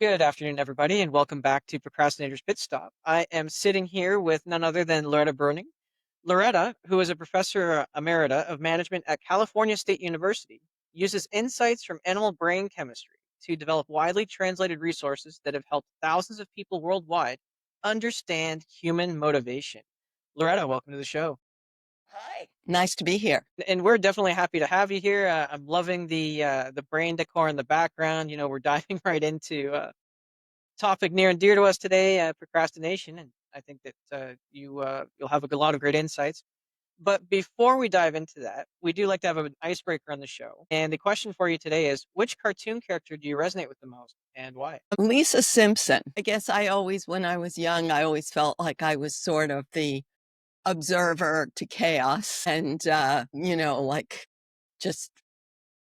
Good afternoon, everybody, and welcome back to Procrastinator's Pit Stop. I am sitting here with none other than Loretta Breuning. Loretta, who is a professor emerita of management at California State University, uses insights from animal brain chemistry to develop widely translated resources that have helped thousands of people worldwide understand human motivation. Loretta, welcome to the show. Hi. Nice to be here. And we're definitely happy to have you here. I'm loving the brain decor in the background. We're diving right into topic near and dear to us today, procrastination, and I think that you'll have a lot of great insights. But before we dive into that, we do like to have an icebreaker on the show. And the question for you today is, which cartoon character do you resonate with the most, and why? Lisa Simpson. I guess when I was young, I always felt like I was sort of the observer to chaos and, like just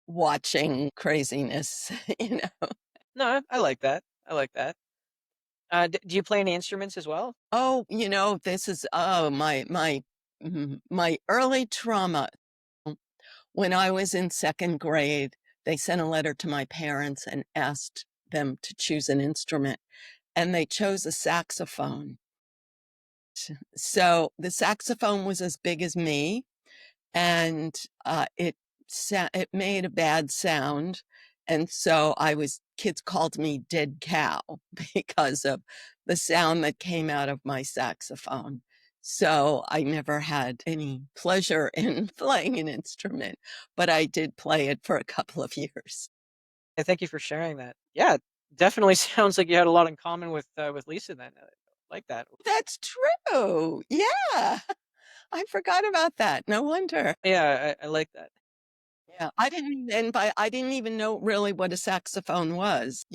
watching craziness, you know. No, I like that. I like that. Do you play any instruments as well? Oh, this is, my early trauma. When I was in second grade, they sent a letter to my parents and asked them to choose an instrument, and they chose a saxophone. So the saxophone was as big as me, and it made a bad sound, and so kids called me dead cow because of the sound that came out of my saxophone. So I never had any pleasure in playing an instrument, but I did play it for a couple of years. Thank you for sharing that. Yeah, definitely sounds like you had a lot in common with Lisa. Then, like that. That's true. Yeah. I forgot about that. No wonder. Yeah, I like that. Yeah, I didn't even know really what a saxophone was,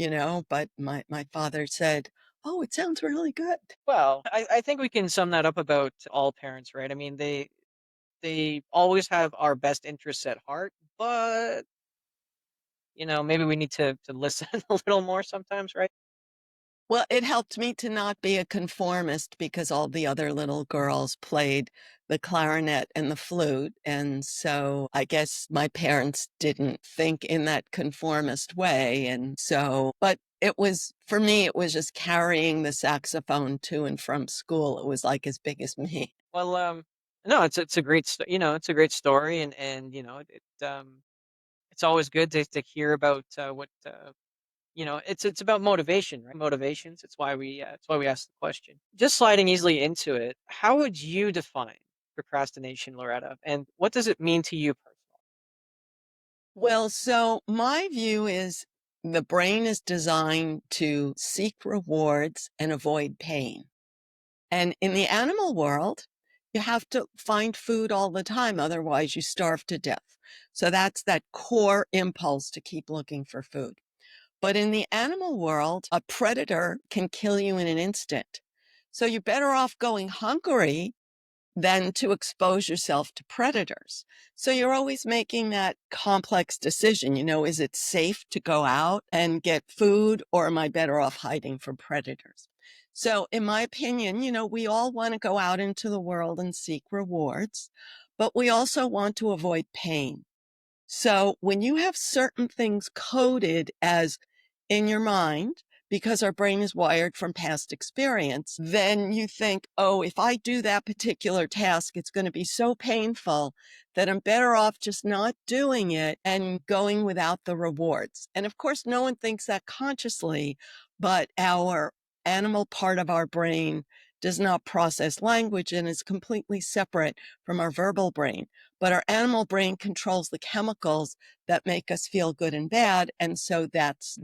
but my father said, "Oh, it sounds really good." Well, I think we can sum that up about all parents, right? I mean, they always have our best interests at heart, but maybe we need to listen a little more sometimes, right? Well, it helped me to not be a conformist because all the other little girls played the clarinet and the flute, and so I guess my parents didn't think in that conformist way, and so but it was for me, it was just carrying the saxophone to and from school. It was, like, as big as me. Well, no, it's a great it's a great story, and it's always good to hear about what it's about motivation, right? Motivations. It's why we ask the question. Just sliding easily into it. How would you define procrastination, Loretta, and what does it mean to you personally? Well, so my view is the brain is designed to seek rewards and avoid pain. And in the animal world, you have to find food all the time, otherwise you starve to death. So that's that core impulse to keep looking for food. But in the animal world, a predator can kill you in an instant. So you're better off going hungry than to expose yourself to predators. So you're always making that complex decision. Is it safe to go out and get food, or am I better off hiding from predators? So, in my opinion, we all want to go out into the world and seek rewards, but we also want to avoid pain. So when you have certain things coded as in your mind, because our brain is wired from past experience, then you think, oh, if I do that particular task, it's going to be so painful that I'm better off just not doing it and going without the rewards. And of course, no one thinks that consciously, but our animal part of our brain does not process language and is completely separate from our verbal brain. But our animal brain controls the chemicals that make us feel good and bad. And so that's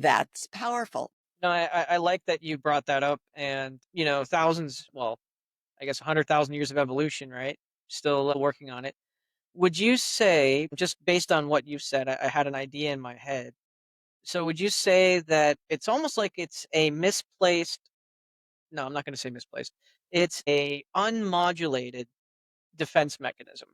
powerful. No, I like that you brought that up, and thousands, well, I guess 100,000 years of evolution, right? Still working on it. Would you say, just based on what you've said, I had an idea in my head. So would you say that it's almost like it's a misplaced, no, I'm not going to say misplaced. It's a unmodulated defense mechanism.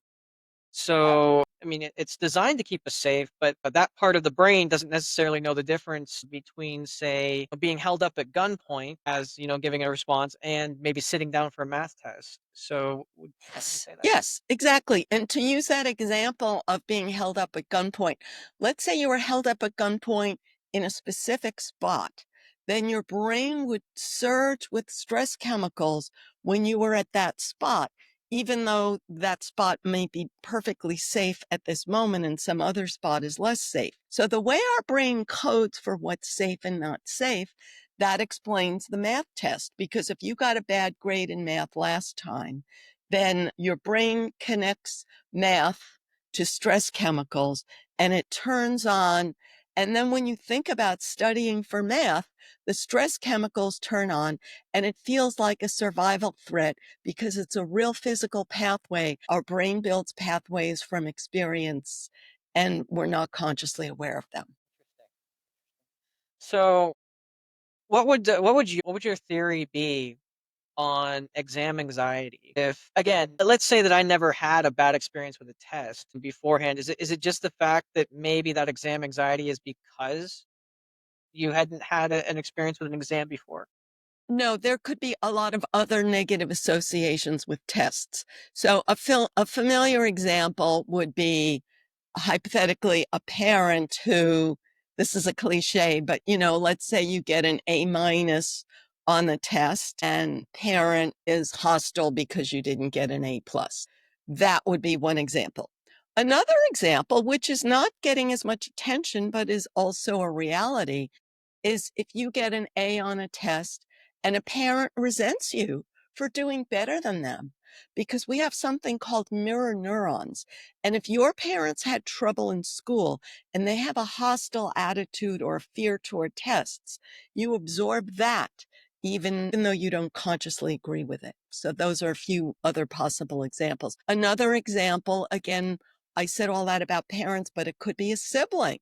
So, I mean, it's designed to keep us safe, but that part of the brain doesn't necessarily know the difference between, say, being held up at gunpoint as, giving a response and maybe sitting down for a math test. So, would you Yes, say that? yes, exactly. And to use that example of being held up at gunpoint, let's say you were held up at gunpoint in a specific spot. then your brain would surge with stress chemicals when you were at that spot, even though that spot may be perfectly safe at this moment and some other spot is less safe. So the way our brain codes for what's safe and not safe, that explains the math test. Because if you got a bad grade in math last time, then your brain connects math to stress chemicals and it turns on. And then when you think about studying for math, the stress chemicals turn on and it feels like a survival threat because it's a real physical pathway. Our brain builds pathways from experience and we're not consciously aware of them. So, what would your theory be on exam anxiety? If again, let's say that I never had a bad experience with a test beforehand, is it just the fact that maybe that exam anxiety is because you hadn't had an experience with an exam before? No, there could be a lot of other negative associations with tests. So a familiar example would be hypothetically a parent who, this is a cliche, but let's say you get an A- on the test and parent is hostile because you didn't get an A+. That would be one example. Another example, which is not getting as much attention, but is also a reality, is if you get an A on a test and a parent resents you for doing better than them, because we have something called mirror neurons. And if your parents had trouble in school and they have a hostile attitude or fear toward tests, you absorb that even though you don't consciously agree with it. So those are a few other possible examples. Another example, again, I said all that about parents, but it could be a sibling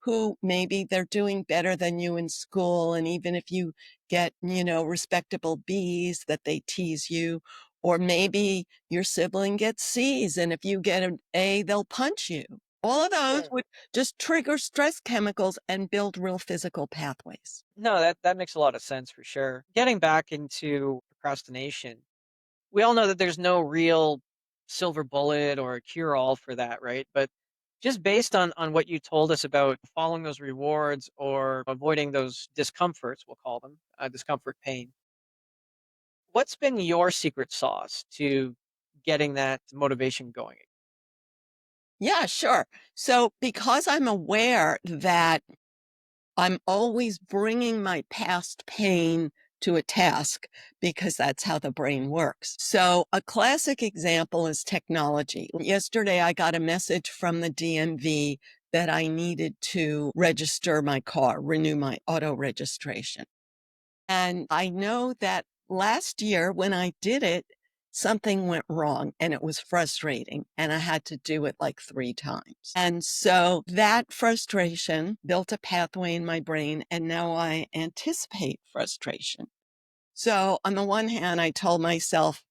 who maybe they're doing better than you in school. And even if you get, respectable B's, that they tease you, or maybe your sibling gets C's, and if you get an A, they'll punch you. All of those Sure. would just trigger stress chemicals and build real physical pathways. No, that makes a lot of sense for sure. Getting back into procrastination, we all know that there's no real silver bullet or cure all for that, right? But just based on what you told us about following those rewards or avoiding those discomforts, we'll call them discomfort pain. What's been your secret sauce to getting that motivation going? Yeah, sure. So because I'm aware that I'm always bringing my past pain to a task because that's how the brain works. So a classic example is technology. Yesterday, I got a message from the DMV that I needed to register my car, renew my auto registration. And I know that last year when I did it, something went wrong and it was frustrating. And I had to do it like 3 times. And so that frustration built a pathway in my brain. And now I anticipate frustration. So on the one hand, I told myself,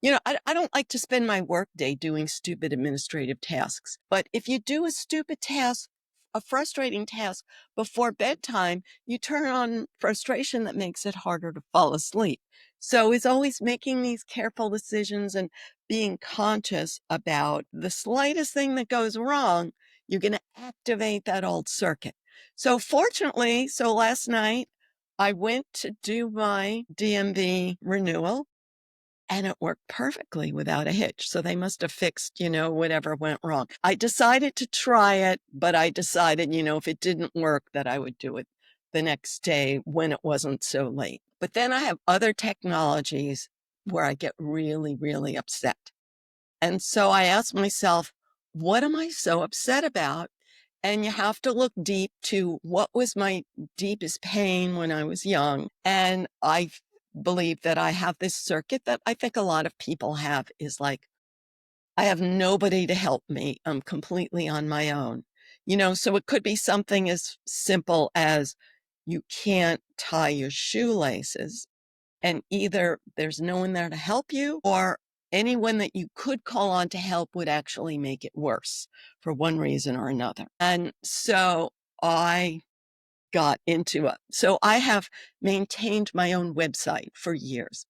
I don't like to spend my workday doing stupid administrative tasks. But if you do a stupid task, a frustrating task before bedtime, you turn on frustration that makes it harder to fall asleep. So it's always making these careful decisions and being conscious about the slightest thing that goes wrong, you're going to activate that old circuit. So fortunately, last night I went to do my DMV renewal and it worked perfectly without a hitch. So they must have fixed, whatever went wrong. I decided to try it, but I decided, if it didn't work, that I would do it the next day when it wasn't so late. But then I have other technologies where I get really, really upset. And so I asked myself, what am I so upset about? And you have to look deep to what was my deepest pain when I was young. And I believe that I have this circuit that I think a lot of people have, is like, I have nobody to help me. I'm completely on my own. So it could be something as simple as you can't tie your shoelaces, and either there's no one there to help you, or anyone that you could call on to help would actually make it worse for one reason or another. And so I got into it. So I have maintained my own website for years,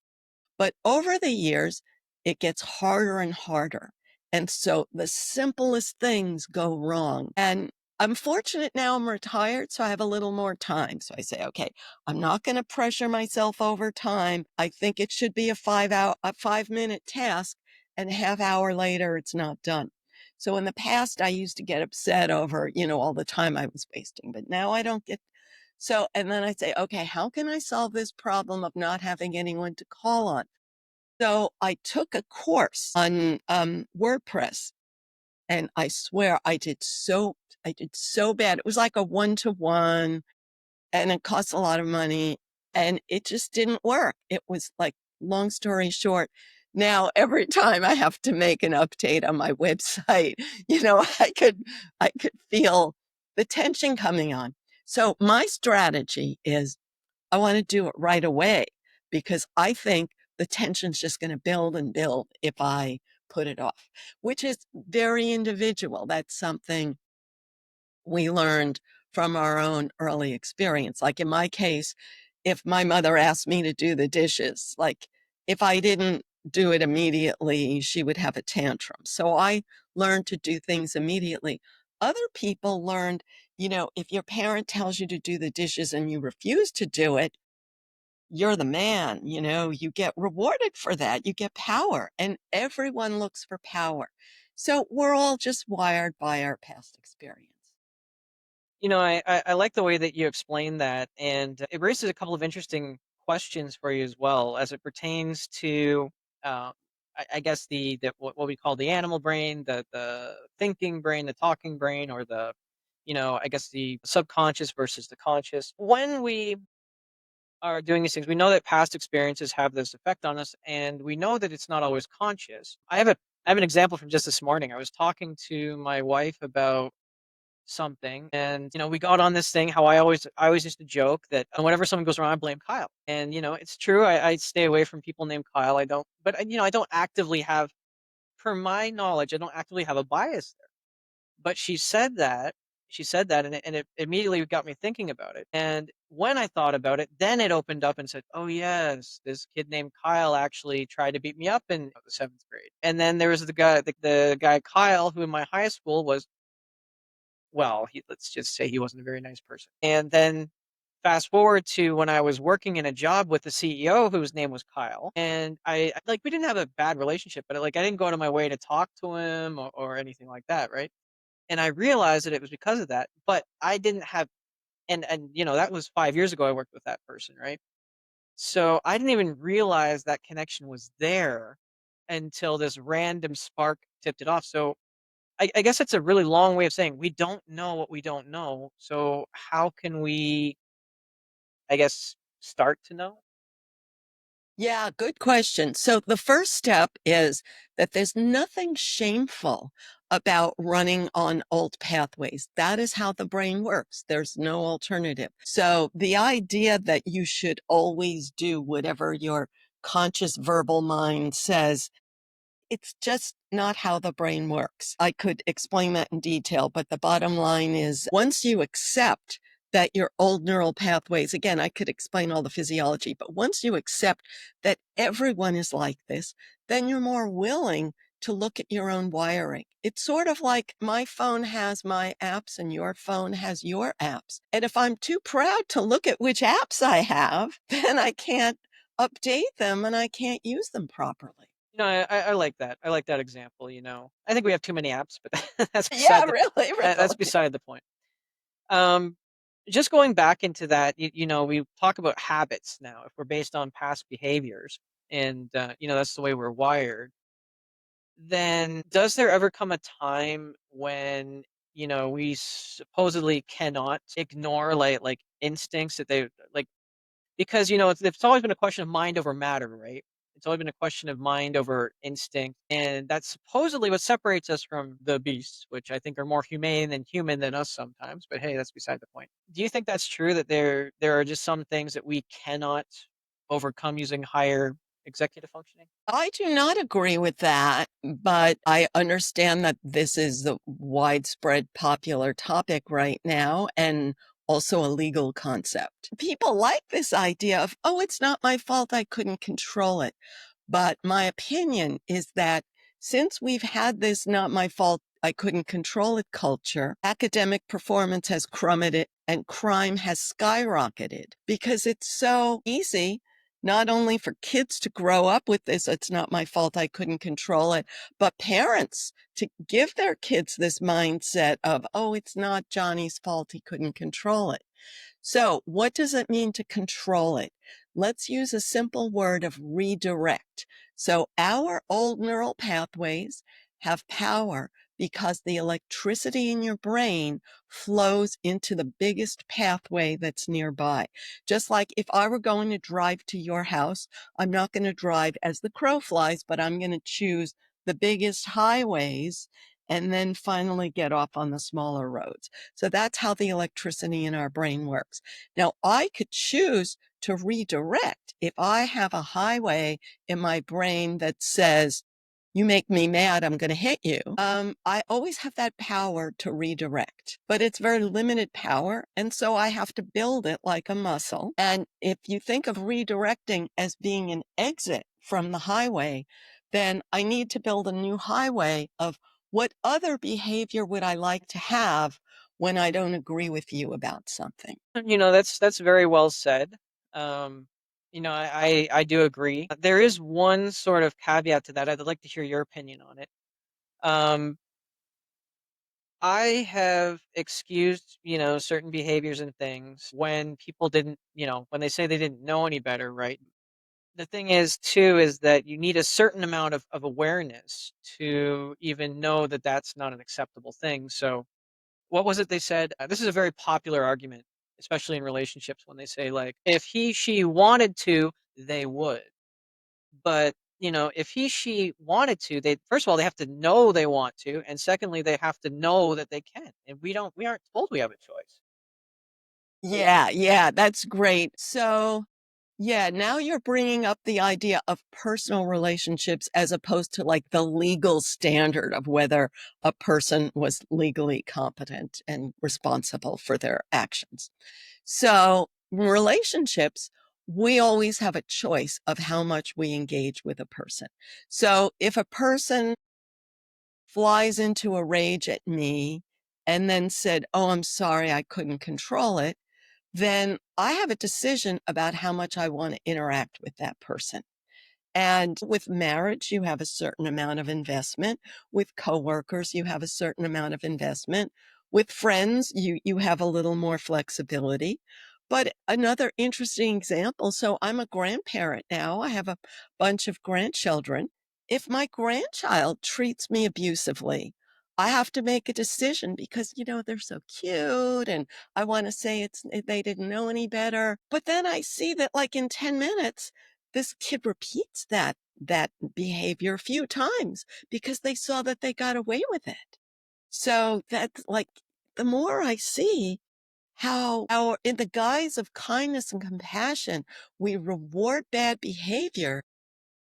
but over the years, it gets harder and harder. And so the simplest things go wrong. And I'm fortunate now I'm retired, so I have a little more time. So I say, okay, I'm not going to pressure myself over time. I think it should be a 5-minute task, and a half hour later, it's not done. So in the past, I used to get upset over, all the time I was wasting, but now I don't get. So, and then I say, okay, how can I solve this problem of not having anyone to call on? So I took a course on WordPress, and I swear I did so bad. It was like a 1-to-1, and it cost a lot of money, and it just didn't work. It was like, long story short, now every time I have to make an update on my website, I could feel the tension coming on. So my strategy is I want to do it right away, because I think the tension's just going to build and build if I put it off, which is very individual. That's something we learned from our own early experience. Like in my case, if my mother asked me to do the dishes, like if I didn't do it immediately, she would have a tantrum. So I learned to do things immediately. Other people learned, if your parent tells you to do the dishes and you refuse to do it, you're the man, you get rewarded for that. You get power, and everyone looks for power. So we're all just wired by our past experience. I like the way that you explain that, and it raises a couple of interesting questions for you as well as it pertains to, uh, I guess the what we call the animal brain, the thinking brain, the talking brain, or I guess the subconscious versus the conscious. When we are doing these things, we know that past experiences have this effect on us, and we know that it's not always conscious. I have an example from just this morning. I was talking to my wife about something, and we got on this thing how I always used to joke that whenever something goes wrong, I blame Kyle. And it's true. I stay away from people named Kyle. I don't, but I don't actively have, for my knowledge, I don't actively have a bias there. But she said that, and it immediately got me thinking about it. And when I thought about it, then it opened up and said, oh yes, this kid named Kyle actually tried to beat me up in the seventh grade. And then there was the guy Kyle, who in my high school was, well, let's just say he wasn't a very nice person. And then fast forward to when I was working in a job with the CEO whose name was Kyle. And like, we didn't have a bad relationship, but like, I didn't go to my way to talk to him or anything like that. Right. And I realized that it was because of that, but I didn't have, and that was 5 years ago I worked with that person. Right. So I didn't even realize that connection was there until this random spark tipped it off. So I guess it's a really long way of saying we don't know what we don't know. So how can we, I guess, start to know? Yeah, good question. So the first step is that there's nothing shameful about running on old pathways. That is how the brain works. There's no alternative. So the idea that you should always do whatever your conscious verbal mind says, it's just not how the brain works. I could explain that in detail, but the bottom line is once you accept that your old neural pathways, again, I could explain all the physiology, but once you accept that everyone is like this, then you're more willing to look at your own wiring. It's sort of like my phone has my apps and your phone has your apps. And if I'm too proud to look at which apps I have, then I can't update them and I can't use them properly. I like that. I like that example. I think we have too many apps, but that's Yeah, beside the really, that's really. beside the point. Um, just going back into that, we talk about habits now. If we're based on past behaviors, and that's the way we're wired, then does there ever come a time when we supposedly cannot ignore like instincts that they like, because it's always been a question of mind over matter, right? It's always been a question of mind over instinct, and that's supposedly what separates us from the beasts, which I think are more humane and human than us sometimes. But hey, that's beside the point. Do you think that's true, that there are just some things that we cannot overcome using higher executive functioning? I do not agree with that, but I understand that this is the widespread popular topic right now and also a legal concept. People like this idea of, oh, it's not my fault, I couldn't control it. But my opinion is that since we've had this not my fault I couldn't control it culture, academic performance has plummeted and crime has skyrocketed because it's so easy not only for kids to grow up with this, it's not my fault, I couldn't control it, but parents to give their kids this mindset of, oh, it's not Johnny's fault, he couldn't control it. So what does it mean to control it? Let's use a simple word of redirect. So our old neural pathways have power because the electricity in your brain flows into the biggest pathway that's nearby. Just like if I were going to drive to your house, I'm not going to drive as the crow flies, but I'm going to choose the biggest highways and then finally get off on the smaller roads. So that's how the electricity in our brain works. Now, I could choose to redirect if I have a highway in my brain that says, you make me mad, I'm going to hit you. I always have that power to redirect, but it's very limited power. And so I have to build it like a muscle. And if you think of redirecting as being an exit from the highway, then I need to build a new highway of what other behavior would I like to have when I don't agree with you about something. That's very well said. Um, I do agree. There is one sort of caveat to that. I'd like to hear your opinion on it. Um, I have excused, certain behaviors and things when people didn't, when they say they didn't know any better, right? The thing is, too, is that you need a certain amount of awareness to even know that that's not an acceptable thing. So, what was it they said? This is a very popular argument, especially in relationships, when they say, like, if he, she wanted to, they would. But, if he, she wanted to, they, first of all, they have to know they want to. And secondly, they have to know that they can. And we aren't told we have a choice. Yeah, that's great. So, yeah, now you're bringing up the idea of personal relationships as opposed to like the legal standard of whether a person was legally competent and responsible for their actions. So, relationships, we always have a choice of how much we engage with a person. So, if a person flies into a rage at me and then said, oh, I'm sorry, I couldn't control it, then I have a decision about how much I want to interact with that person. And with marriage, you have a certain amount of investment. With coworkers, you have a certain amount of investment. With friends, you have a little more flexibility. But another interesting example, so I'm a grandparent now. I have a bunch of grandchildren. If my grandchild treats me abusively, I have to make a decision because, they're so cute and I want to say they didn't know any better. But then I see that like in 10 minutes, this kid repeats that behavior a few times because they saw that they got away with it. So that's like the more I see how our in the guise of kindness and compassion, we reward bad behavior,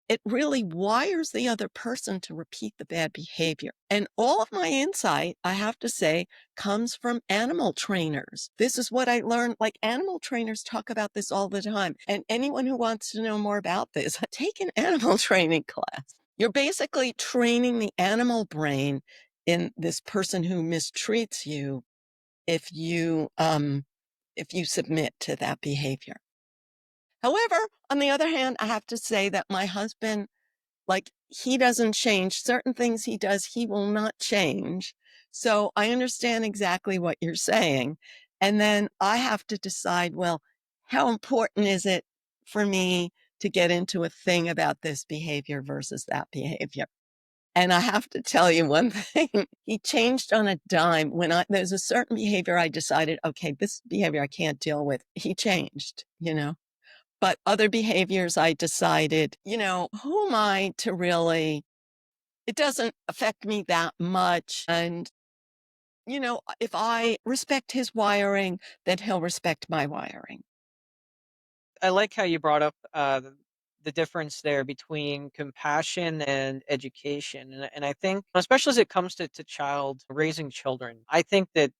it really wires the other person to repeat the bad behavior. And all of my insight, I have to say, comes from animal trainers. This is what I learned. Like animal trainers talk about this all the time. And anyone who wants to know more about this, take an animal training class. You're basically training the animal brain in this person who mistreats you if you submit to that behavior. However, on the other hand, I have to say that my husband, like, he doesn't change. Certain things he does, he will not change. So I understand exactly what you're saying. And then I have to decide, well, how important is it for me to get into a thing about this behavior versus that behavior? And I have to tell you one thing, he changed on a dime. There's a certain behavior I decided, okay, this behavior I can't deal with. He changed. But other behaviors I decided, who am I to really, it doesn't affect me that much. And, if I respect his wiring, then he'll respect my wiring. I like how you brought up the difference there between compassion and education, and I think, especially as it comes to child raising children, I think that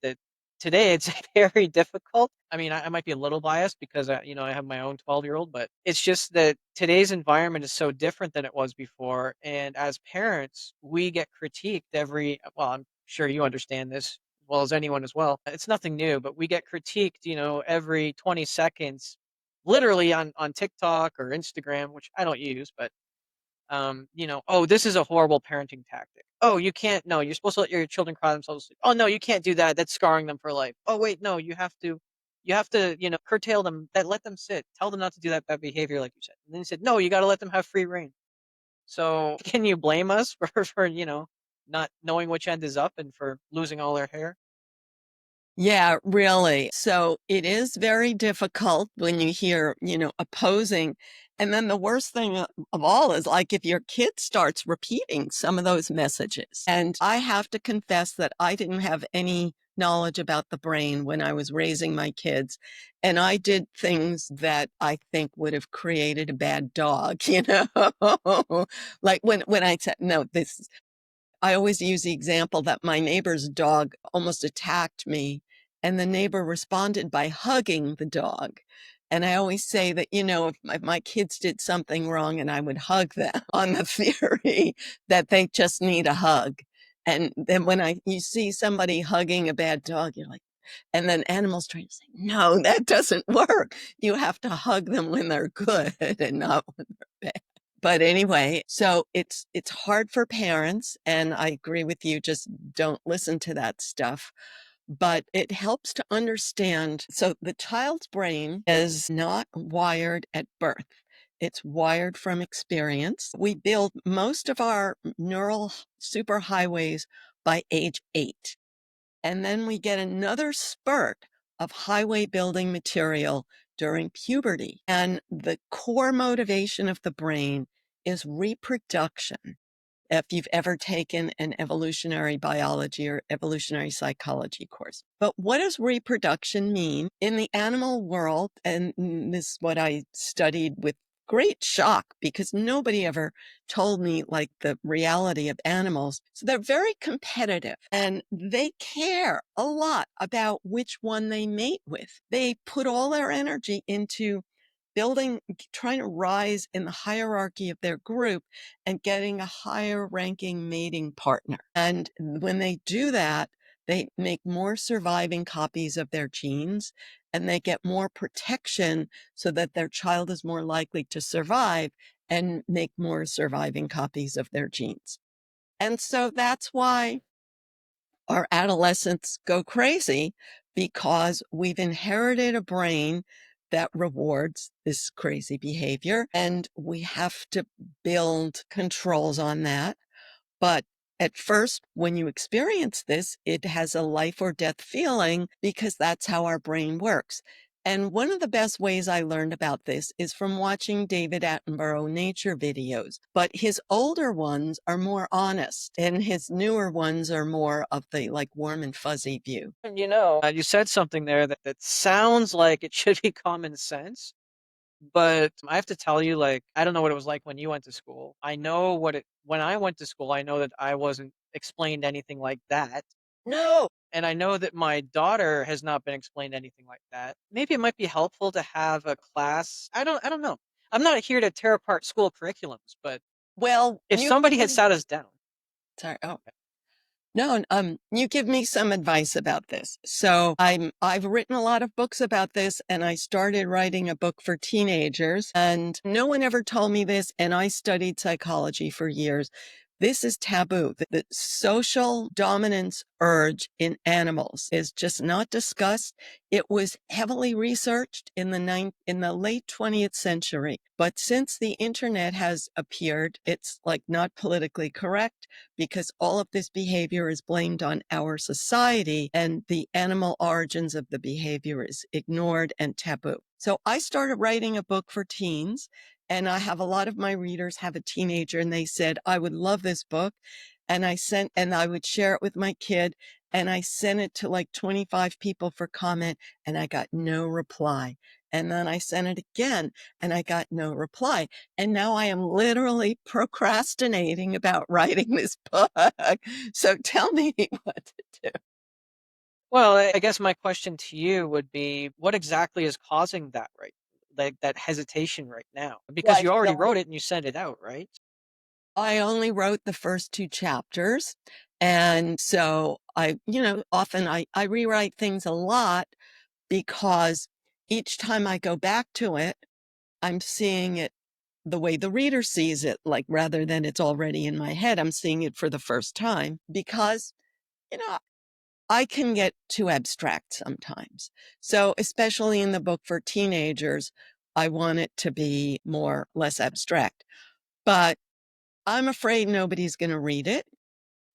today it's very difficult. I mean, I might be a little biased because I have my own 12-year-old, but it's just that today's environment is so different than it was before, and as parents, we get critiqued every. Well, sure you understand this as well as anyone as well. It's nothing new, but we get critiqued, every 20 seconds, literally on TikTok or Instagram, which I don't use, but oh, this is a horrible parenting tactic. Oh, you can't, no, you're supposed to let your children cry themselves asleep. Oh, no, you can't do that. That's scarring them for life. Oh, wait, no, you have to, curtail them, let them sit, tell them not to do that behavior, like you said. And then you said, no, you got to let them have free reign. So can you blame us for not knowing which end is up and for losing all our hair? Yeah, really. So it is very difficult when you hear, opposing. And then the worst thing of all is like if your kid starts repeating some of those messages. And I have to confess that I didn't have any knowledge about the brain when I was raising my kids. And I did things that I think would have created a bad dog, like when I said, no, this I always use the example that my neighbor's dog almost attacked me, and the neighbor responded by hugging the dog. And I always say that, if my kids did something wrong and I would hug them on the theory that they just need a hug. And then when you see somebody hugging a bad dog, you're like, and then animals trying to say, no, that doesn't work. You have to hug them when they're good and not when they're bad. But anyway, so it's hard for parents, and I agree with you, just don't listen to that stuff. But it helps to understand. So the child's brain is not wired at birth. It's wired from experience. We build most of our neural superhighways by age 8. And then we get another spurt of highway building material during puberty. And the core motivation of the brain is reproduction. If you've ever taken an evolutionary biology or evolutionary psychology course. But what does reproduction mean in the animal world? And this is what I studied with great shock because nobody ever told me like the reality of animals. So they're very competitive and they care a lot about which one they mate with. They put all their energy into trying to rise in the hierarchy of their group and getting a higher ranking mating partner. And when they do that, they make more surviving copies of their genes and they get more protection so that their child is more likely to survive and make more surviving copies of their genes. And so that's why our adolescents go crazy because we've inherited a brain that rewards this crazy behavior and we have to build controls on that. But at first, when you experience this, it has a life or death feeling because that's how our brain works. And one of the best ways I learned about this is from watching David Attenborough nature videos. But his older ones are more honest, and his newer ones are more of the like warm and fuzzy view. And you said something there that sounds like it should be common sense, but I have to tell you, like, I don't know what it was like when you went to school. I know when I went to school, I know that I wasn't explained anything like that. No. And I know that my daughter has not been explained anything like that. Maybe it might be helpful to have a class. I don't know. I'm not here to tear apart school curriculums, but Well, if somebody had sat us down. sorry. Oh, no, you give me some advice about this. So I've written a lot of books about this and I started writing a book for teenagers and no one ever told me this. And I studied psychology for years. This is taboo. The social dominance urge in animals is just not discussed. It was heavily researched in the late 20th century. But since the internet has appeared, it's like not politically correct because all of this behavior is blamed on our society and the animal origins of the behavior is ignored and taboo. So I started writing a book for teens and I have a lot of my readers have a teenager and they said, I would love this book. And I would share it with my kid and I sent it to like 25 people for comment and I got no reply. And then I sent it again and I got no reply. And now I am literally procrastinating about writing this book. So tell me what to do. Well, I guess my question to you would be, what exactly is causing that like that hesitation right now? Well, Because I you already feel wrote it and you sent it out, right? I only wrote the first 2 chapters. And so often I rewrite things a lot because each time I go back to it, I'm seeing it the way the reader sees it, like rather than it's already in my head, I'm seeing it for the first time because, you know, I can get too abstract sometimes. So, especially in the book for teenagers, I want it to be less abstract. But I'm afraid nobody's going to read it.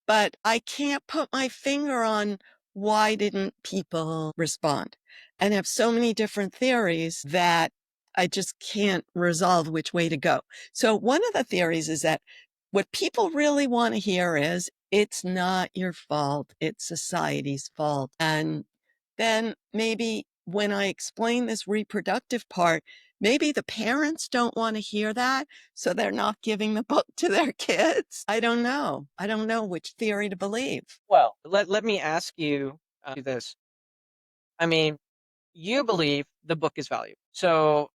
But I can't put my finger on why didn't people respond, and have so many different theories that I just can't resolve which way to go. So one of the theories is that what people really want to hear is it's not your fault, it's society's fault. And then maybe when I explain this reproductive part, maybe the parents don't want to hear that, so they're not giving the book to their kids. I don't know. I don't know which theory to believe. Well, let me ask you this. I mean, you believe the book is valuable. So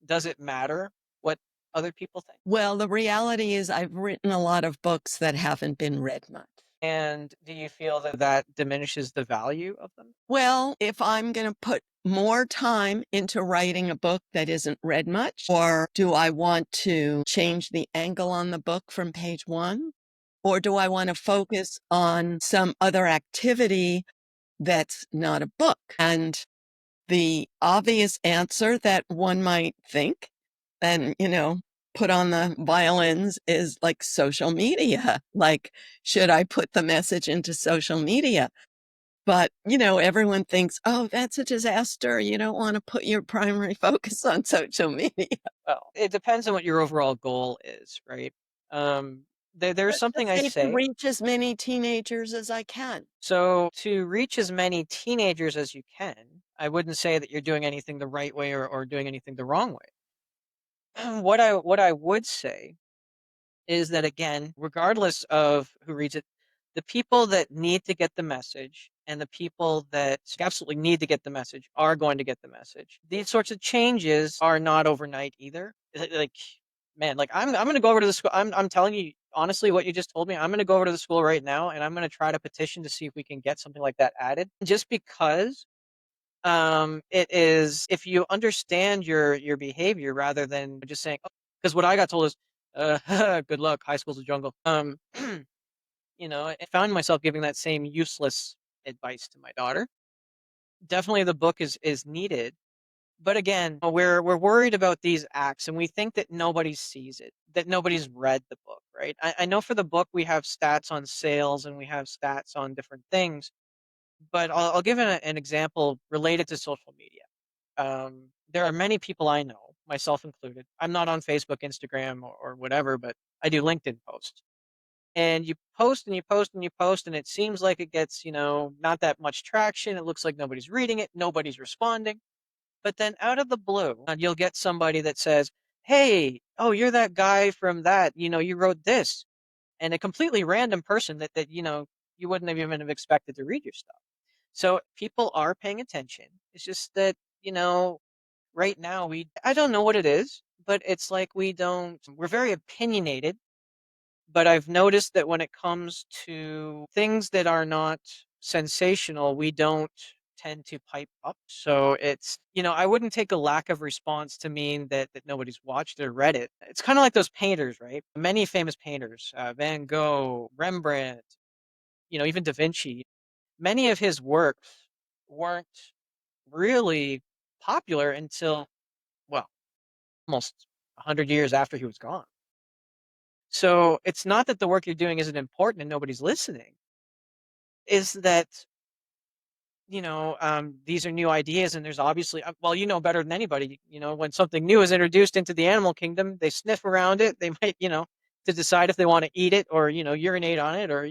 does it matter what other people think? Well, the reality is I've written a lot of books that haven't been read much. And do you feel that that diminishes the value of them? Well, if I'm going to put more time into writing a book that isn't read much, or do I want to change the angle on the book from page one? Or do I want to focus on some other activity that's not a book? And the obvious answer that one might think and, put on the violins is like social media. Like, should I put the message into social media? But, everyone thinks, oh, that's a disaster. You don't want to put your primary focus on social media. Well, it depends on what your overall goal is, right? There's Let's something just I say to say. reach as many teenagers as I can. So to reach as many teenagers as you can, I wouldn't say that you're doing anything the right way or doing anything the wrong way. What I would say is that again, regardless of who reads it, the people that need to get the message and the people that absolutely need to get the message are going to get the message. These sorts of changes are not overnight either. Like, man, like I'm gonna go over to the school. I'm telling you honestly what you just told me. I'm gonna go over to the school right now and I'm gonna try to petition to see if we can get something like that added. Just because it is, if you understand your behavior rather than just saying, because what I got told is good luck, high school's a jungle. I found myself giving that same useless advice to my daughter. Definitely the book is needed, but again, we're worried about these acts and we think that nobody sees it, that nobody's read the book, right? I know for the book we have stats on sales and we have stats on different things, but I'll give an example related to social media. There are many people I know, myself included. I'm not on Facebook, Instagram, or whatever, but I do LinkedIn posts. And you post and you post and you post, and it seems like it gets, not that much traction. It looks like nobody's reading it, nobody's responding. But then out of the blue, you'll get somebody that says, "Hey, oh, you're that guy from that, you wrote this." And a completely random person that you wouldn't have even have expected to read your stuff. So people are paying attention. It's just that, right now I don't know what it is, but it's like we're very opinionated, but I've noticed that when it comes to things that are not sensational, we don't tend to pipe up. So it's, I wouldn't take a lack of response to mean that nobody's watched or read it. It's kind of like those painters, right? Many famous painters, Van Gogh, Rembrandt, even Da Vinci, many of his works weren't really popular until, well, almost 100 years after he was gone. So it's not that the work you're doing isn't important and nobody's listening. Is that, these are new ideas and there's obviously, well, you know better than anybody, when something new is introduced into the animal kingdom, they sniff around it. They might, to decide if they want to eat it or, urinate on it or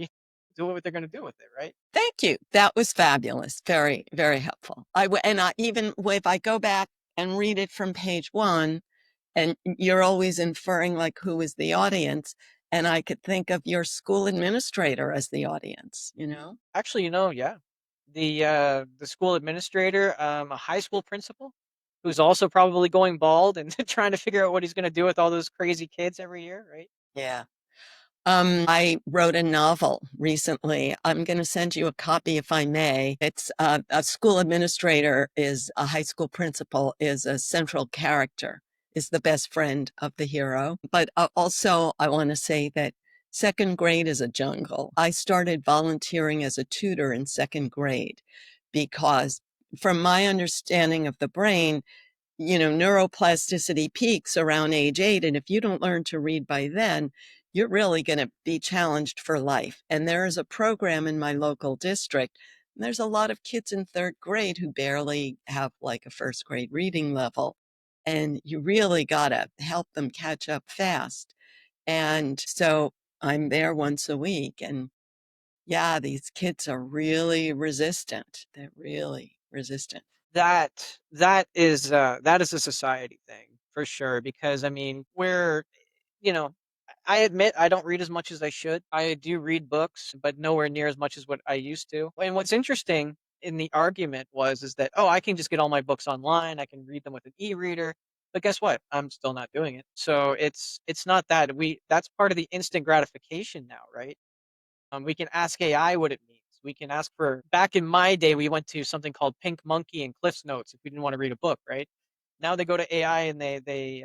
do what they're going to do with it, right? Thank you. That was fabulous. Very, very helpful. And I even if I go back and read it from page one, and you're always inferring like who is the audience, and I could think of your school administrator as the audience. Actually, yeah. The school administrator, a high school principal, who's also probably going bald and trying to figure out what he's gonna do with all those crazy kids every year, right? Yeah. I wrote a novel recently. I'm going to send you a copy if I may. It's a school administrator is a high school principal is a central character, is the best friend of the hero. But also, I want to say that second grade is a jungle. I started volunteering as a tutor in second grade because, from my understanding of the brain, neuroplasticity peaks around age 8. And if you don't learn to read by then, you're really going to be challenged for life. And there is a program in my local district. And there's a lot of kids in third grade who barely have like a first grade reading level. And you really got to help them catch up fast. And so I'm there once a week. And yeah, these kids are really resistant. They're really resistant. That is a society thing for sure, because I mean, you know, I admit I don't read as much as I should. I do read books, but nowhere near as much as what I used to. And what's interesting in the argument is that, oh, I can just get all my books online. I can read them with an e-reader. But guess what? I'm still not doing it. So it's not that that's part of the instant gratification now, right? We can ask AI what it means. We can ask for back in my day, we went to something called Pink Monkey and Cliff's Notes if we didn't want to read a book, right? Now they go to AI and they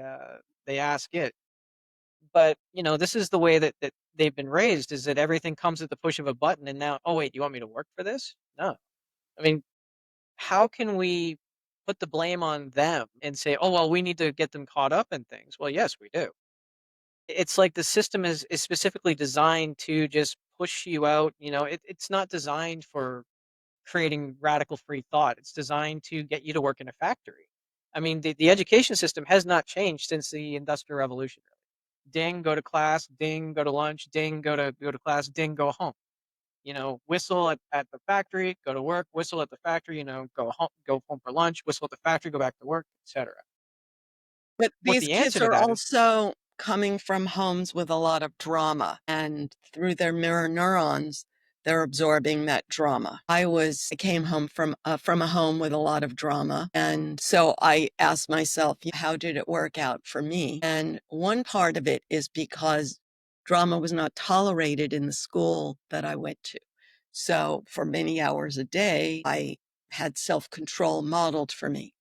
ask it. But this is the way that they've been raised, is that everything comes at the push of a button. And now, oh wait, you want me to work for this? No. I mean, how can we put the blame on them and say, oh well, we need to get them caught up in things? Well, yes, we do. It's like the system is specifically designed to just push you out. It's not designed for creating radical free thought. It's designed to get you to work in a factory. I mean, the education system has not changed since the Industrial Revolution. Ding, go to class, ding, go to lunch, ding, go to class, ding, go home. Whistle at the factory, go to work, whistle at the factory, go home for lunch, whistle at the factory, go back to work, etc. But What these the kids answer to are that is. also coming from homes with a lot of drama, and through their mirror neurons, they're absorbing that drama. I came home from a home with a lot of drama, and so I asked myself, how did it work out for me? And one part of it is because drama was not tolerated in the school that I went to. So for many hours a day, I had self-control modeled for me.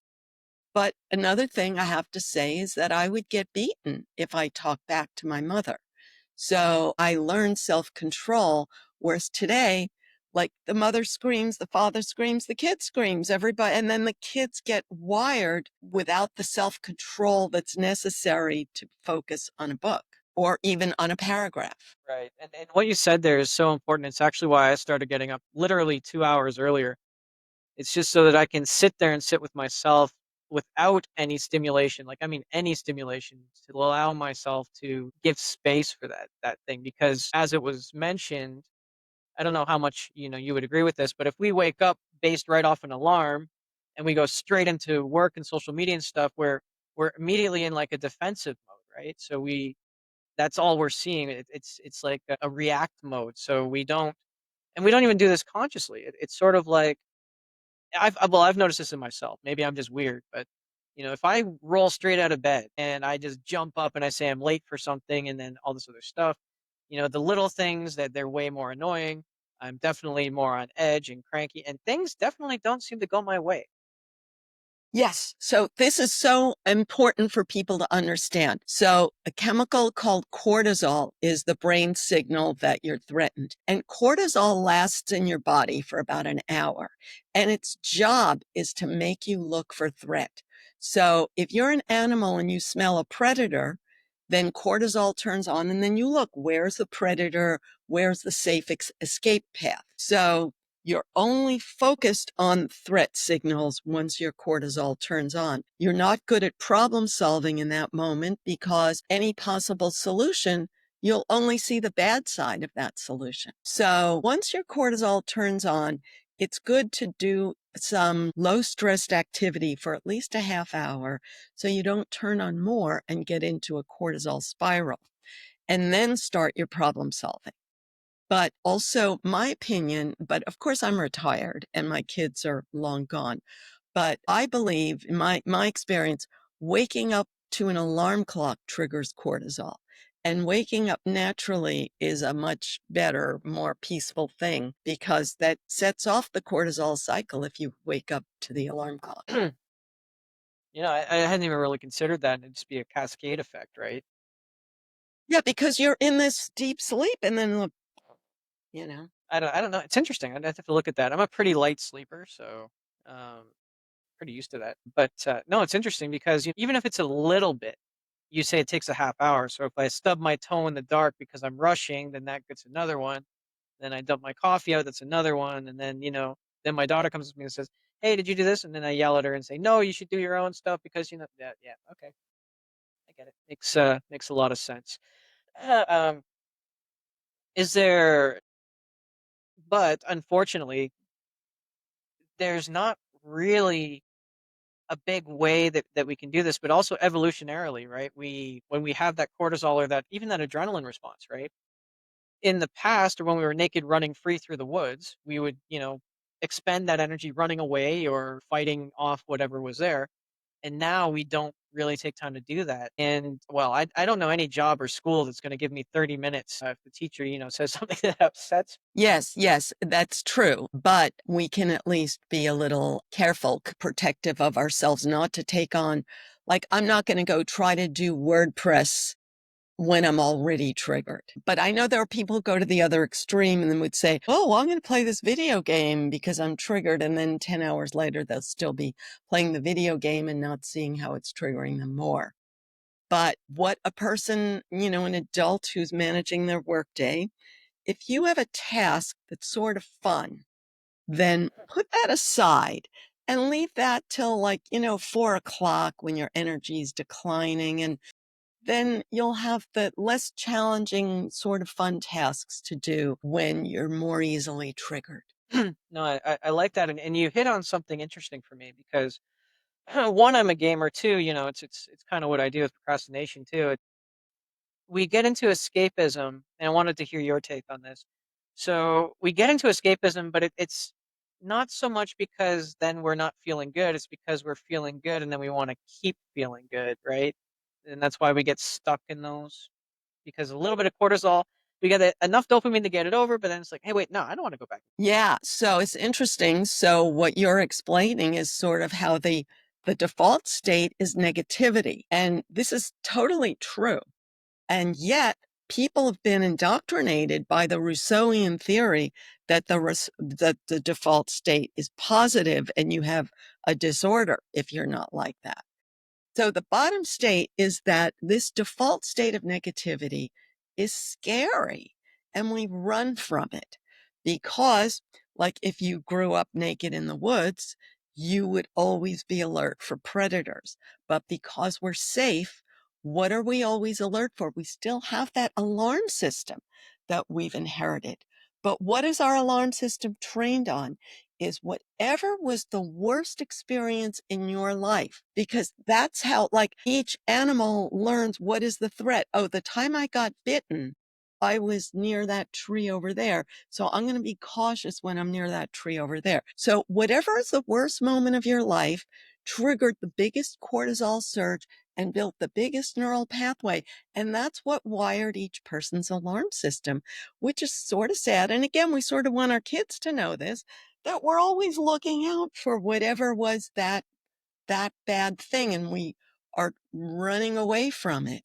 But another thing I have to say is that I would get beaten if I talked back to my mother. So I learned self-control, whereas today, like the mother screams, the father screams, the kid screams, everybody, and then the kids get wired without the self-control that's necessary to focus on a book or even on a paragraph. Right. And what you said there is so important. It's actually why I started getting up literally 2 hours earlier. It's just so that I can sit there and sit with myself without any stimulation. Like, I mean, any stimulation, to allow myself to give space for that thing. Because as it was mentioned, I don't know how much you would agree with this, but if we wake up based right off an alarm and we go straight into work and social media and stuff, where we're immediately in like a defensive mode, right? So that's all we're seeing. It's like a react mode. So we don't even do this consciously. It's sort of like, I've noticed this in myself. Maybe I'm just weird, but if I roll straight out of bed and I just jump up and I say I'm late for something and then all this other stuff, the little things that they're way more annoying. I'm definitely more on edge and cranky, and things definitely don't seem to go my way. Yes. So this is so important for people to understand. So a chemical called cortisol is the brain signal that you're threatened. And cortisol lasts in your body for about an hour. And its job is to make you look for threat. So if you're an animal and you smell a predator, then cortisol turns on and then you look, where's the predator? Where's the safe escape path? So you're only focused on threat signals once your cortisol turns on. You're not good at problem solving in that moment because any possible solution, you'll only see the bad side of that solution. So once your cortisol turns on, it's good to do some low stressed activity for at least a half hour so you don't turn on more and get into a cortisol spiral, and then start your problem solving. But also my opinion, but of course I'm retired and my kids are long gone. But I believe in my experience, waking up to an alarm clock triggers cortisol. And waking up naturally is a much better, more peaceful thing because that sets off the cortisol cycle if you wake up to the alarm clock. I hadn't even really considered that. It'd just be a cascade effect, right? Yeah, because you're in this deep sleep and then, you know. I don't know. It's interesting. I'd have to look at that. I'm a pretty light sleeper, so um, pretty used to that. But no, it's interesting because even if it's a little bit, you say it takes a half hour. So if I stub my toe in the dark because I'm rushing, then that gets another one. Then I dump my coffee out, that's another one. And then, then my daughter comes to me and says, "Hey, did you do this?" And then I yell at her and say, "No, you should do your own stuff because yeah, okay, I get it. Makes a lot of sense. Uh, um, is there? But unfortunately, there's not really a big way that we can do this, but also evolutionarily, right? When we have that cortisol or that even that adrenaline response, right? In the past or when we were naked running free through the woods, we would, expend that energy running away or fighting off whatever was there. And now we don't really take time to do that. And well, I don't know any job or school that's going to give me 30 minutes if the teacher, says something that upsets. Yes, yes, that's true. But we can at least be a little careful, protective of ourselves, not to take on, like, I'm not going to go try to do WordPress when I'm already triggered. But I know there are people who go to the other extreme and then would say, oh, well, I'm going to play this video game because I'm triggered. And then 10 hours later, they'll still be playing the video game and not seeing how it's triggering them more. But what a person, an adult who's managing their workday, if you have a task that's sort of fun, then put that aside and leave that till 4 o'clock when your energy is declining. And then you'll have the less challenging sort of fun tasks to do when you're more easily triggered. No, I like that, and you hit on something interesting for me because one, I'm a gamer too. It's kind of what I do with procrastination too. We get into escapism, and I wanted to hear your take on this. So we get into escapism, but it's not so much because then we're not feeling good. It's because we're feeling good, and then we want to keep feeling good, right? And that's why we get stuck in those because a little bit of cortisol, we get enough dopamine to get it over, but then it's like, hey, wait, no, I don't want to go back. Yeah, so it's interesting. So what you're explaining is sort of how the default state is negativity. And this is totally true. And yet, people have been indoctrinated by the Rousseauian theory that that the default state is positive and you have a disorder if you're not like that. So the bottom state is that this default state of negativity is scary and we run from it because, like, if you grew up naked in the woods, you would always be alert for predators. But because we're safe, what are we always alert for? We still have that alarm system that we've inherited. But what is our alarm system trained on? Is whatever was the worst experience in your life, because that's how, like, each animal learns what is the threat. Oh, the time I got bitten, I was near that tree over there. So I'm going to be cautious when I'm near that tree over there. So whatever is the worst moment of your life triggered the biggest cortisol surge and built the biggest neural pathway. And that's what wired each person's alarm system, which is sort of sad. And again, we sort of want our kids to know this, that we're always looking out for whatever was that bad thing and we are running away from it.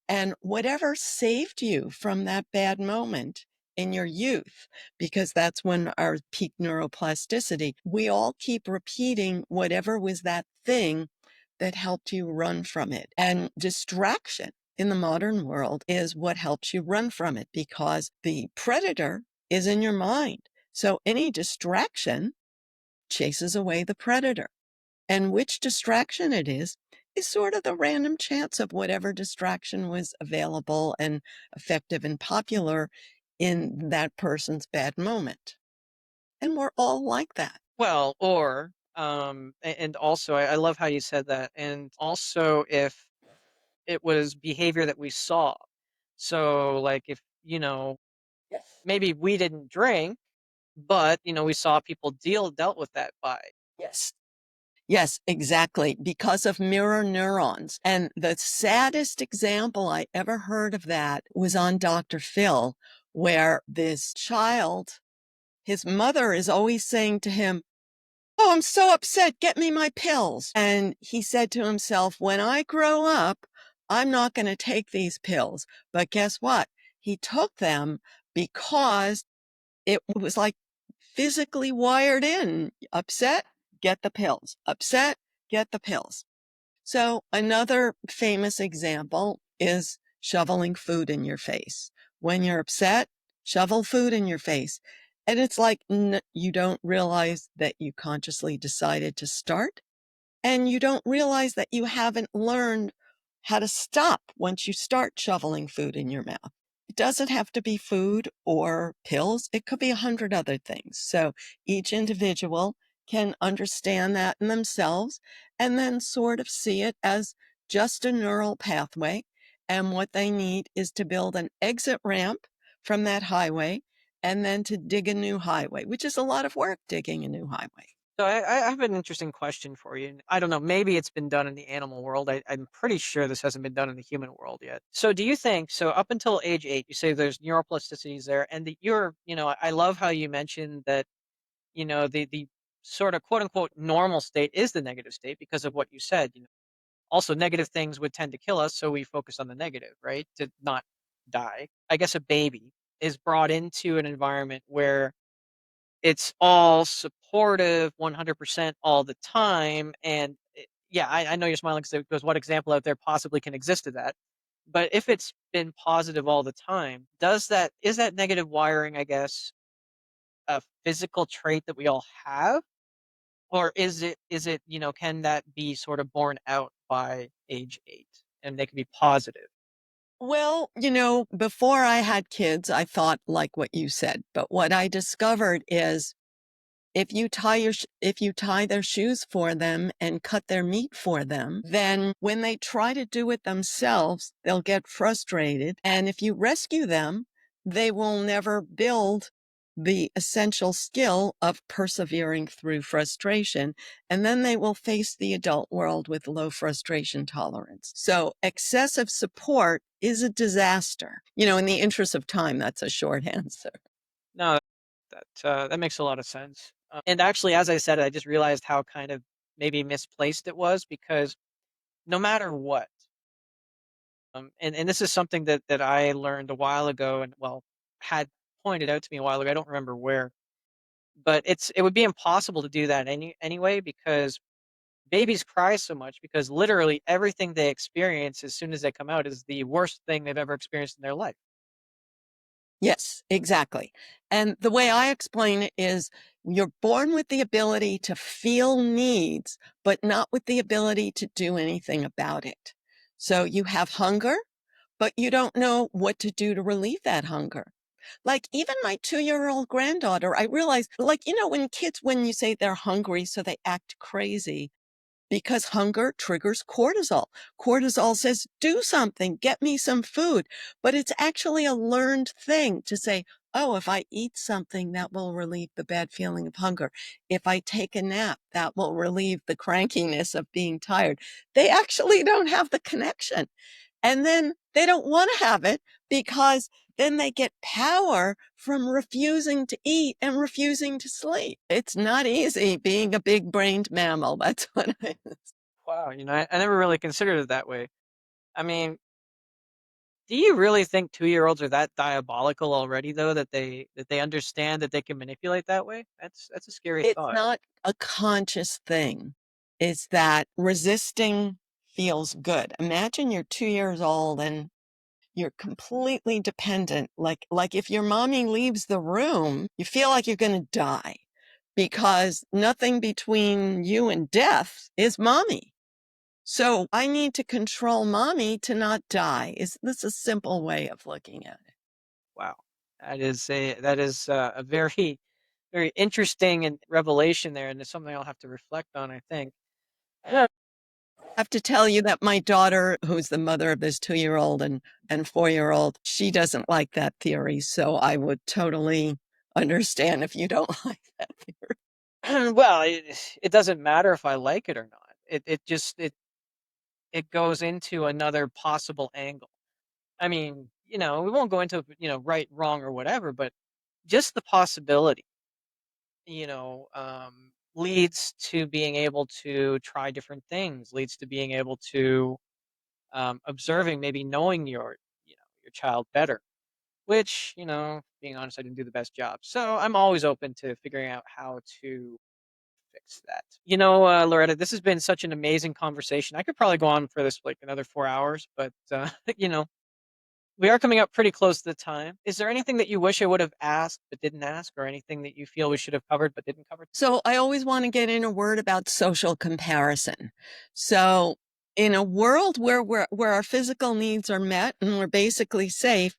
And whatever saved you from that bad moment in your youth, because that's when our peak neuroplasticity, we all keep repeating whatever was that thing that helped you run from it. And distraction in the modern world is what helps you run from it because the predator is in your mind. So any distraction chases away the predator. And which distraction it is sort of the random chance of whatever distraction was available and effective and popular in that person's bad moment. And we're all like that. Well, or and also I love how you said that, and also if it was behavior that we saw. So like if Yes. maybe we didn't drink, but we saw people dealt with that by. Yes. Yes, exactly. Because of mirror neurons. And the saddest example I ever heard of that was on Dr. Phil, where this child, his mother is always saying to him, "Oh, I'm so upset. Get me my pills." And he said to himself, when I grow up, I'm not going to take these pills. But guess what? He took them because it was like physically wired in. Upset, get the pills. Upset, get the pills. So another famous example is shoveling food in your face. When you're upset, shovel food in your face. And it's like you don't realize that you consciously decided to start, and you don't realize that you haven't learned how to stop once you start shoveling food in your mouth. It doesn't have to be food or pills. It could be 100 other things. So each individual can understand that in themselves and then sort of see it as just a neural pathway. And what they need is to build an exit ramp from that highway and then to dig a new highway, which is a lot of work, digging a new highway. So I have an interesting question for you. And I don't know, maybe it's been done in the animal world. I'm pretty sure this hasn't been done in the human world yet. So do you think, so up until age 8, you say there's neuroplasticities there, and that you're, I love how you mentioned that, the sort of quote unquote normal state is the negative state because of what you said. Also, negative things would tend to kill us, so we focus on the negative, right? To not die. I guess a baby is brought into an environment where it's all supportive 100% all the time, and yeah, I know you're smiling because what example out there possibly can exist of that? But if it's been positive all the time, is that negative wiring, I guess, a physical trait that we all have? Or is it, can that be sort of borne out by age 8 and they can be positive? Well, before I had kids, I thought like what you said, but what I discovered is if you tie their shoes for them and cut their meat for them, then when they try to do it themselves, they'll get frustrated. And if you rescue them, they will never build the essential skill of persevering through frustration. And then they will face the adult world with low frustration tolerance. So excessive support is a disaster. In the interest of time, that's a short answer. No, that makes a lot of sense. And actually, as I said, I just realized how kind of maybe misplaced it was because no matter what, and this is something that I learned a while ago, and well, had pointed out to me a while ago. I don't remember where, but it would be impossible to do that anyway because babies cry so much because literally everything they experience as soon as they come out is the worst thing they've ever experienced in their life. Yes, exactly. And the way I explain it is you're born with the ability to feel needs, but not with the ability to do anything about it. So you have hunger, but you don't know what to do to relieve that hunger. Like even my 2-year-old granddaughter, I realized, like, when you say they're hungry, so they act crazy, because hunger triggers cortisol. Cortisol says, do something, get me some food. But it's actually a learned thing to say, oh, if I eat something, that will relieve the bad feeling of hunger. If I take a nap, that will relieve the crankiness of being tired. They actually don't have the connection. And then they don't want to have it because then they get power from refusing to eat and refusing to sleep. It's not easy being a big brained mammal. That's what I. Wow, I never really considered it that way. I mean, do you really think 2-year-olds are that diabolical already though that they understand that they can manipulate that way? That's a scary It's thought. not a conscious thing. It's that resisting feels good. Imagine you're 2 years old and you're completely dependent. Like if your mommy leaves the room, you feel like you're going to die because nothing between you and death is mommy. So I need to control mommy to not die. Is this a simple way of looking at it? Wow. That is a very very interesting and revelation there, and it's something I'll have to reflect on, I think. Yeah. I have to tell you that my daughter, who's the mother of this 2-year-old and 4-year-old, she doesn't like that theory. So I would totally understand if you don't like that theory. Well, it doesn't matter if I like it or not. It goes into another possible angle. I mean, we won't go into, right, wrong, or whatever, but just the possibility, leads to being able to try different things, leads to being able to observing, maybe knowing your child better. Which, being honest, I didn't do the best job. So I'm always open to figuring out how to fix that. Loretta, this has been such an amazing conversation. I could probably go on for this like another 4 hours, but you know, we are coming up pretty close to the time. Is there anything that you wish I would have asked but didn't ask, or anything that you feel we should have covered but didn't cover? So I always want to get in a word about social comparison. So in a world where our physical needs are met and we're basically safe,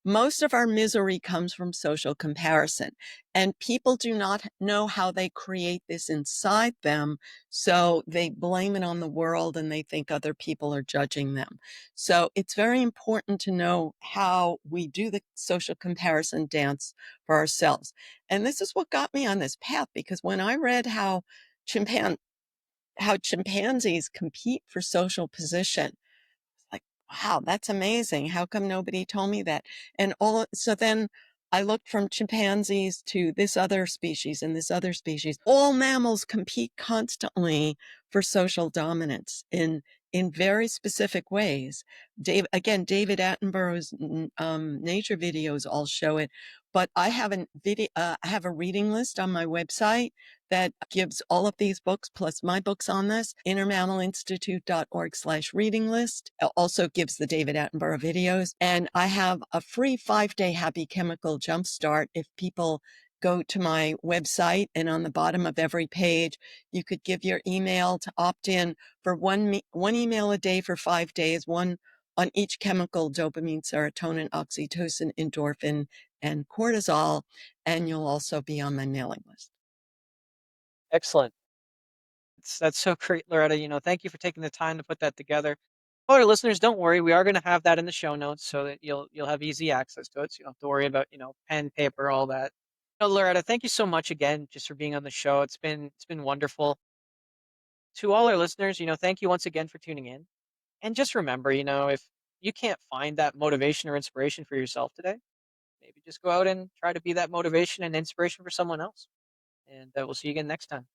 most of our misery comes from social comparison. And people do not know how they create this inside them. So they blame it on the world and they think other people are judging them. So it's very important to know how we do the social comparison dance for ourselves. And this is what got me on this path, because when I read how chimpanzees compete for social position, like, wow, that's amazing. How come nobody told me that? So then I looked from chimpanzees to this other species and this other species. All mammals compete constantly for social dominance in very specific ways. David Attenborough's nature videos all show it. But I have I have a reading list on my website that gives all of these books plus my books on this. innermammalinstitute.org/reading list also gives the David Attenborough videos. And I have a free 5-day happy chemical jumpstart. If people go to my website, and on the bottom of every page, you could give your email to opt in for one email a day for 5 days, one on each chemical: dopamine, serotonin, oxytocin, endorphin, and cortisol. And you'll also be on my mailing list. Excellent. That's so great, Loretta. Thank you for taking the time to put that together. All our listeners, don't worry. We are going to have that in the show notes so that you'll have easy access to it. So you don't have to worry about pen, paper, all that. Loretta, thank you so much again just for being on the show. It's been wonderful. To all our listeners, thank you once again for tuning in. And just remember, if you can't find that motivation or inspiration for yourself today, maybe just go out and try to be that motivation and inspiration for someone else. And we'll see you again next time.